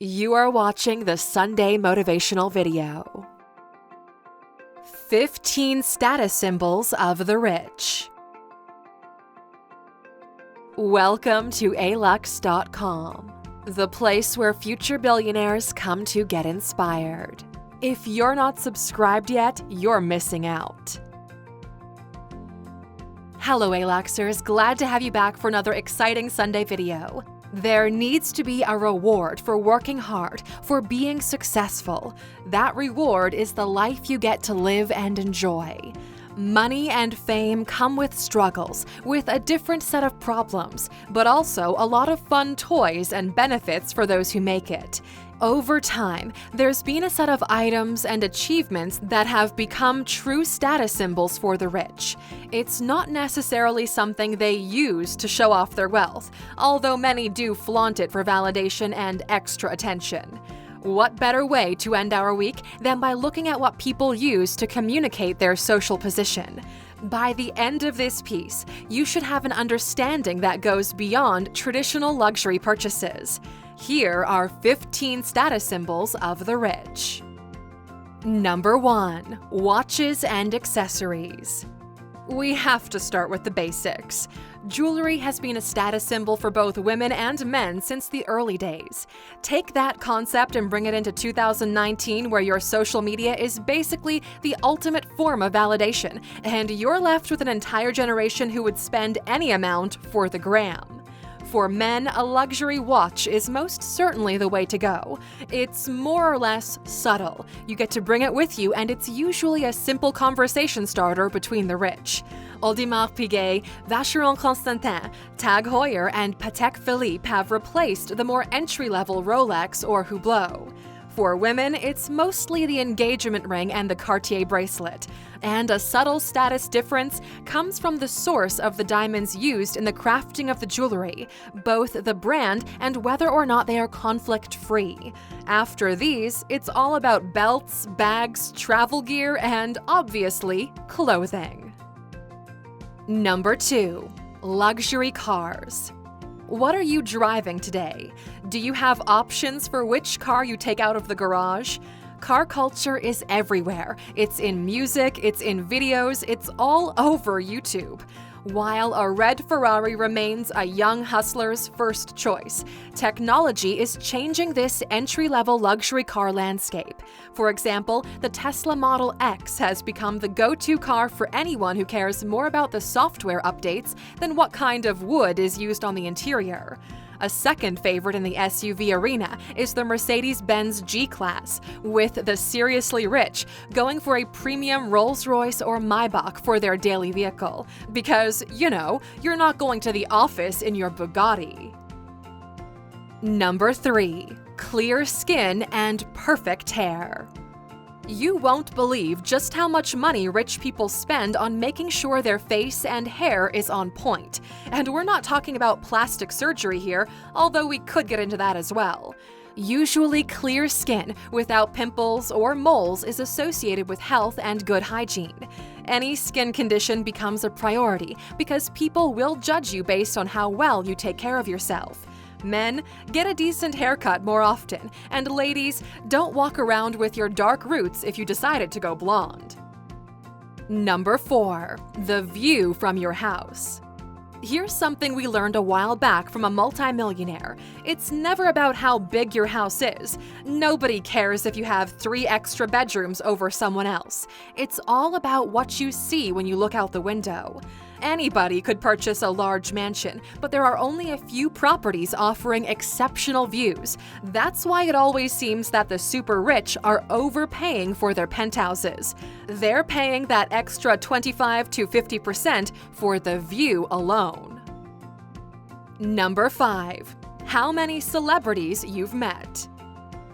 You are watching the Sunday motivational video. 15 status symbols of the rich. Welcome to Alux.com, the place where future billionaires come to get inspired. If you're not subscribed yet, you're missing out. Hello Aluxers, glad to have you back for another exciting Sunday video. There needs to be a reward for working hard, for being successful. That reward is the life you get to live and enjoy. Money and fame come with struggles, with a different set of problems, but also a lot of fun toys and benefits for those who make it. Over time, there's been a set of items and achievements that have become true status symbols for the rich. It's not necessarily something they use to show off their wealth, although many do flaunt it for validation and extra attention. What better way to end our week than by looking at what people use to communicate their social position? By the end of this piece, you should have an understanding that goes beyond traditional luxury purchases. Here are 15 status symbols of the rich. Number 1. Watches and accessories. We have to start with the basics. Jewelry has been a status symbol for both women and men since the early days. Take that concept and bring it into 2019, where your social media is basically the ultimate form of validation, and you're left with an entire generation who would spend any amount for the gram. For men, a luxury watch is most certainly the way to go. It's more or less subtle. You get to bring it with you, and it's usually a simple conversation starter between the rich. Audemars Piguet, Vacheron Constantin, Tag Heuer, and Patek Philippe have replaced the more entry-level Rolex or Hublot. For women, it's mostly the engagement ring and the Cartier bracelet. And a subtle status difference comes from the source of the diamonds used in the crafting of the jewelry, both the brand and whether or not they are conflict-free. After these, it's all about belts, bags, travel gear, and, obviously, clothing. Number 2. Luxury cars. What are you driving today? Do you have options for which car you take out of the garage? Car culture is everywhere. It's in music, it's in videos, it's all over YouTube. While a red Ferrari remains a young hustler's first choice, technology is changing this entry-level luxury car landscape. For example, the Tesla Model X has become the go-to car for anyone who cares more about the software updates than what kind of wood is used on the interior. A second favorite in the SUV arena is the Mercedes-Benz G-Class, with the seriously rich going for a premium Rolls-Royce or Maybach for their daily vehicle. Because, you know, you're not going to the office in your Bugatti. Number 3. Clear skin and perfect hair. You won't believe just how much money rich people spend on making sure their face and hair is on point. And we're not talking about plastic surgery here, although we could get into that as well. Usually, clear skin without pimples or moles is associated with health and good hygiene. Any skin condition becomes a priority because people will judge you based on how well you take care of yourself. Men, get a decent haircut more often, and ladies, don't walk around with your dark roots if you decided to go blonde. Number 4. The view from your house. Here's something we learned a while back from a multimillionaire. It's never about how big your house is. Nobody cares if you have 3 extra bedrooms over someone else. It's all about what you see when you look out the window. Anybody could purchase a large mansion, but there are only a few properties offering exceptional views. That's why it always seems that the super rich are overpaying for their penthouses. They're paying that extra 25 to 50% for the view alone. Number 5. How many celebrities you've met.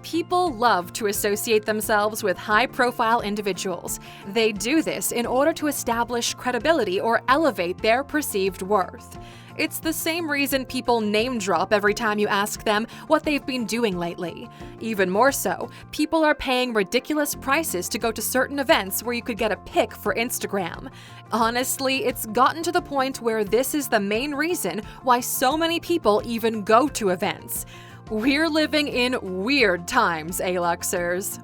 People love to associate themselves with high-profile individuals. They do this in order to establish credibility or elevate their perceived worth. It's the same reason people name drop every time you ask them what they've been doing lately. Even more so, people are paying ridiculous prices to go to certain events where you could get a pic for Instagram. Honestly, it's gotten to the point where this is the main reason why so many people even go to events. We're living in weird times, Aluxers.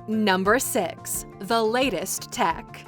Number 6. The latest tech.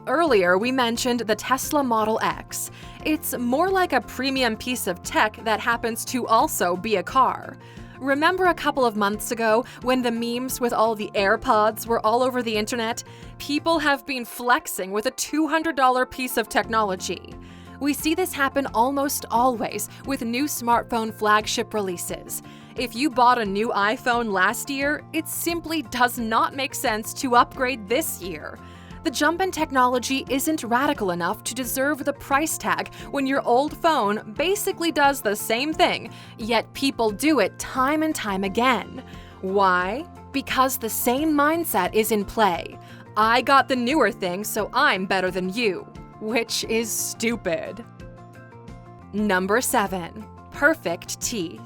Earlier, we mentioned the Tesla Model X. It's more like a premium piece of tech that happens to also be a car. Remember a couple of months ago when the memes with all the AirPods were all over the internet? People have been flexing with a $200 piece of technology. We see this happen almost always with new smartphone flagship releases. If you bought a new iPhone last year, it simply does not make sense to upgrade this year. The jump in technology isn't radical enough to deserve the price tag when your old phone basically does the same thing, yet people do it time and time again. Why? Because the same mindset is in play. I got the newer thing, so I'm better than you, which is stupid. Number 7. Perfect teeth.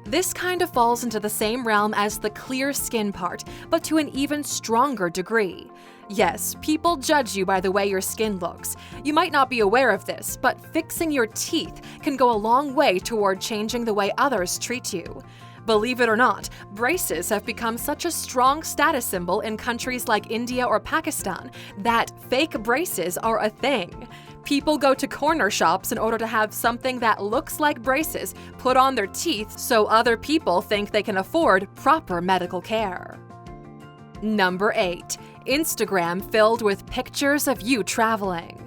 This kind of falls into the same realm as the clear skin part, but to an even stronger degree. Yes, people judge you by the way your skin looks. You might not be aware of this, but fixing your teeth can go a long way toward changing the way others treat you. Believe it or not, braces have become such a strong status symbol in countries like India or Pakistan that fake braces are a thing. People go to corner shops in order to have something that looks like braces put on their teeth so other people think they can afford proper medical care. Number 8. Instagram filled with pictures of you traveling.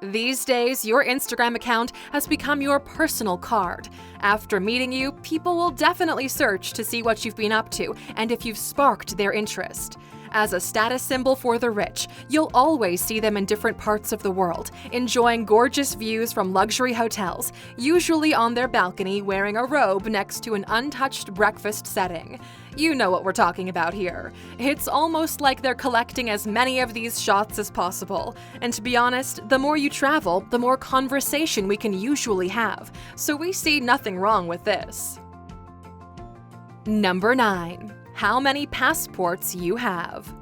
These days, your Instagram account has become your personal card. After meeting you, people will definitely search to see what you've been up to and if you've sparked their interest. As a status symbol for the rich, you'll always see them in different parts of the world, enjoying gorgeous views from luxury hotels, usually on their balcony wearing a robe next to an untouched breakfast setting. You know what we're talking about here. It's almost like they're collecting as many of these shots as possible. And to be honest, the more you travel, the more conversation we can usually have, so we see nothing wrong with this. Number 9. How many passports you have.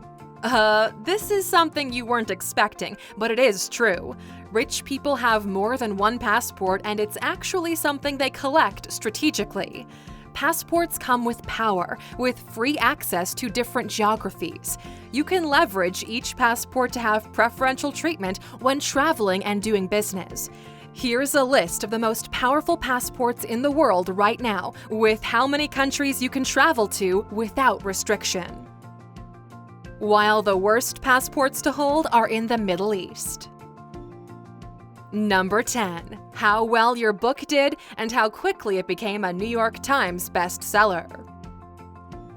This is something you weren't expecting, but it is true. Rich people have more than one passport, and it's actually something they collect strategically. Passports come with power, with free access to different geographies. You can leverage each passport to have preferential treatment when traveling and doing business. Here's a list of the most powerful passports in the world right now, with how many countries you can travel to without restriction. While the worst passports to hold are in the Middle East. Number 10. How well your book did and how quickly it became a New York Times bestseller.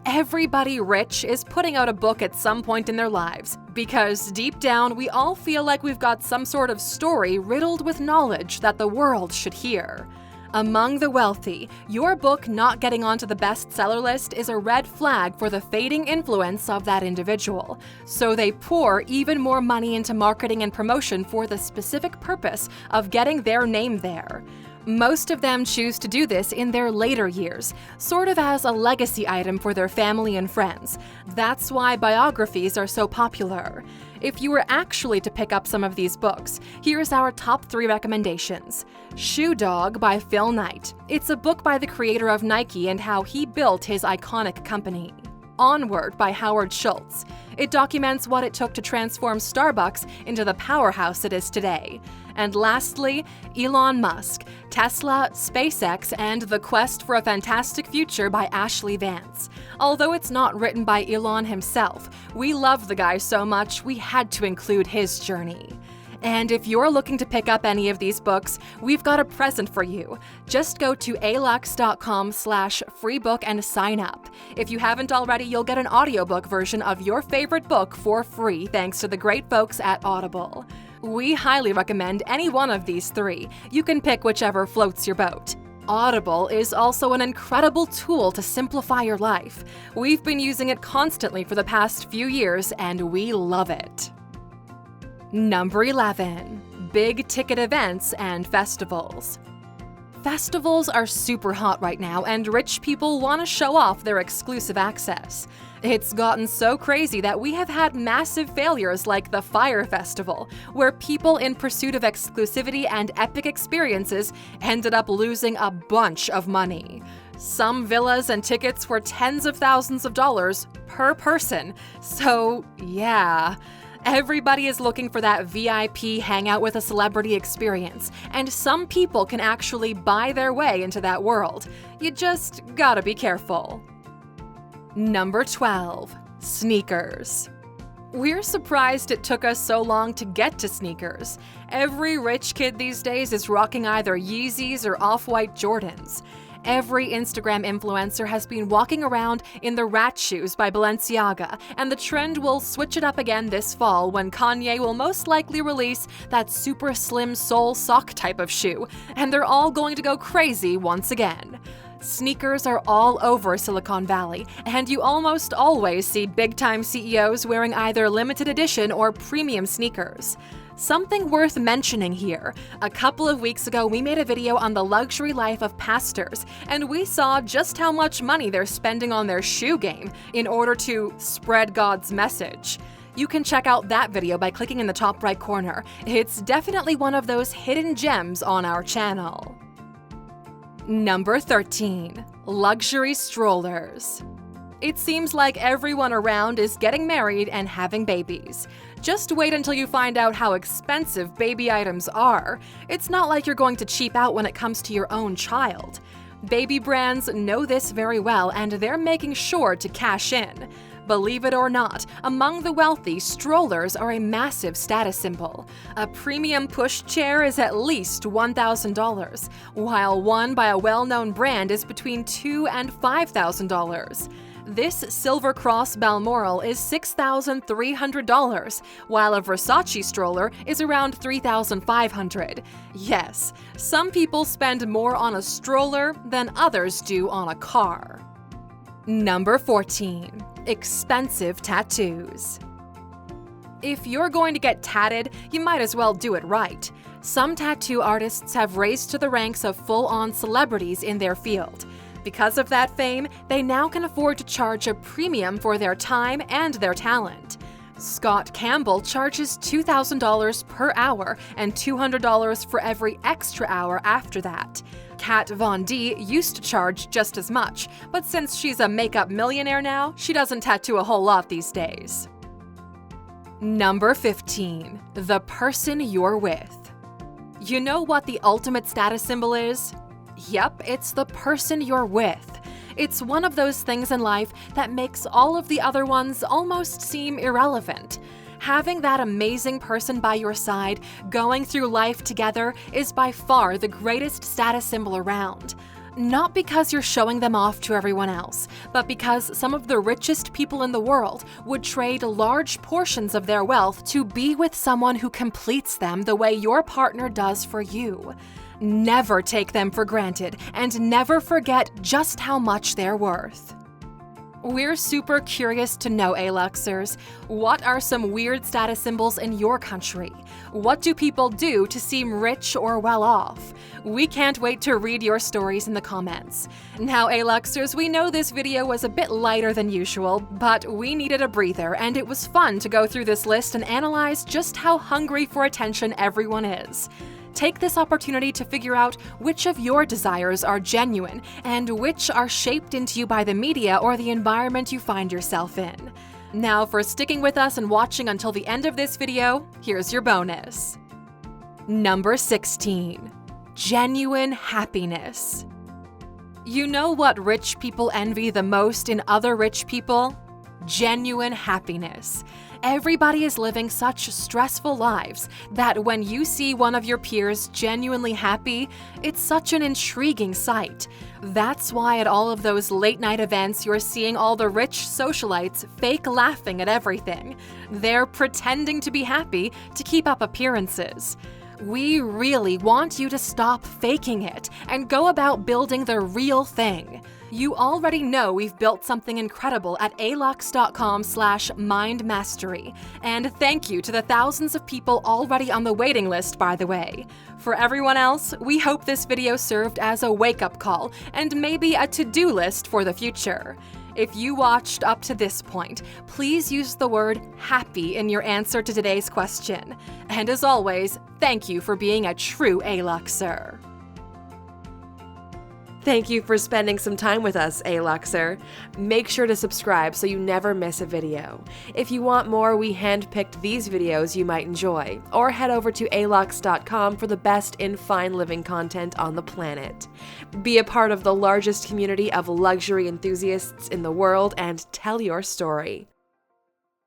Everybody rich is putting out a book at some point in their lives, because deep down we all feel like we've got some sort of story riddled with knowledge that the world should hear. Among the wealthy, your book not getting onto the bestseller list is a red flag for the fading influence of that individual, so they pour even more money into marketing and promotion for the specific purpose of getting their name there. Most of them choose to do this in their later years, sort of as a legacy item for their family and friends. That's why biographies are so popular. If you were actually to pick up some of these books, here's our top 3 recommendations. Shoe Dog by Phil Knight. It's a book by the creator of Nike and how he built his iconic company. Onward by Howard Schultz. It documents what it took to transform Starbucks into the powerhouse it is today. And lastly, Elon Musk, Tesla, SpaceX, and The Quest for a Fantastic Future by Ashley Vance. Although it's not written by Elon himself, we love the guy so much we had to include his journey. And if you're looking to pick up any of these books, we've got a present for you. Just go to Alux.com/freebook and sign up. If you haven't already, you'll get an audiobook version of your favorite book for free thanks to the great folks at Audible. We highly recommend any one of these 3. You can pick whichever floats your boat. Audible is also an incredible tool to simplify your life. We've been using it constantly for the past few years, and we love it. Number 11. Big ticket events and festivals. Festivals are super hot right now, and rich people want to show off their exclusive access. It's gotten so crazy that we have had massive failures like the Fire Festival, where people in pursuit of exclusivity and epic experiences ended up losing a bunch of money. Some villas and tickets were tens of thousands of dollars per person. So, yeah. Everybody is looking for that VIP hangout with a celebrity experience, and some people can actually buy their way into that world. You just gotta be careful. Number 12. Sneakers. We're surprised it took us so long to get to sneakers. Every rich kid these days is rocking either Yeezys or Off-White Jordans. Every Instagram influencer has been walking around in the Rat Shoes by Balenciaga, and the trend will switch it up again this fall when Kanye will most likely release that super slim sole sock type of shoe, and they're all going to go crazy once again. Sneakers are all over Silicon Valley, and you almost always see big-time CEOs wearing either limited edition or premium sneakers. Something worth mentioning here. A couple of weeks ago, we made a video on the luxury life of pastors, and we saw just how much money they're spending on their shoe game in order to spread God's message. You can check out that video by clicking in the top right corner. It's definitely one of those hidden gems on our channel. Number 13. Luxury strollers. It seems like everyone around is getting married and having babies. Just wait until you find out how expensive baby items are. It's not like you're going to cheap out when it comes to your own child. Baby brands know this very well, and they're making sure to cash in. Believe it or not, among the wealthy, strollers are a massive status symbol. A premium pushchair is at least $1,000, while one by a well-known brand is between $2,000 and $5,000. This Silver Cross Balmoral is $6,300, while a Versace stroller is around $3,500. Yes, some people spend more on a stroller than others do on a car. Number 14. Expensive tattoos. If you're going to get tatted, you might as well do it right. Some tattoo artists have raised to the ranks of full-on celebrities in their field. Because of that fame, they now can afford to charge a premium for their time and their talent. Scott Campbell charges $2,000 per hour and $200 for every extra hour after that. Kat Von D used to charge just as much, but since she's a makeup millionaire now, she doesn't tattoo a whole lot these days. Number 15. The person you're with. You know what the ultimate status symbol is? Yep, it's the person you're with. It's one of those things in life that makes all of the other ones almost seem irrelevant. Having that amazing person by your side, going through life together, is by far the greatest status symbol around. Not because you're showing them off to everyone else, but because some of the richest people in the world would trade large portions of their wealth to be with someone who completes them the way your partner does for you. Never take them for granted, and never forget just how much they're worth. We're super curious to know, Aluxers, what are some weird status symbols in your country? What do people do to seem rich or well off? We can't wait to read your stories in the comments. Now, Aluxers, we know this video was a bit lighter than usual, but we needed a breather, and it was fun to go through this list and analyze just how hungry for attention everyone is. Take this opportunity to figure out which of your desires are genuine and which are shaped into you by the media or the environment you find yourself in. Now, for sticking with us and watching until the end of this video, here's your bonus. Number 16. Genuine happiness. You know what rich people envy the most in other rich people? Genuine happiness. Everybody is living such stressful lives that when you see one of your peers genuinely happy, it's such an intriguing sight. That's why at all of those late-night events you're seeing all the rich socialites fake laughing at everything. They're pretending to be happy to keep up appearances. We really want you to stop faking it and go about building the real thing. You already know we've built something incredible at Alux.com/mindmastery. And thank you to the thousands of people already on the waiting list, by the way. For everyone else, we hope this video served as a wake-up call and maybe a to-do list for the future. If you watched up to this point, please use the word happy in your answer to today's question. And as always, thank you for being a true Aluxer. Thank you for spending some time with us, Aluxer. Make sure to subscribe so you never miss a video. If you want more, we handpicked these videos you might enjoy, or head over to Alux.com for the best in fine living content on the planet. Be a part of the largest community of luxury enthusiasts in the world and tell your story.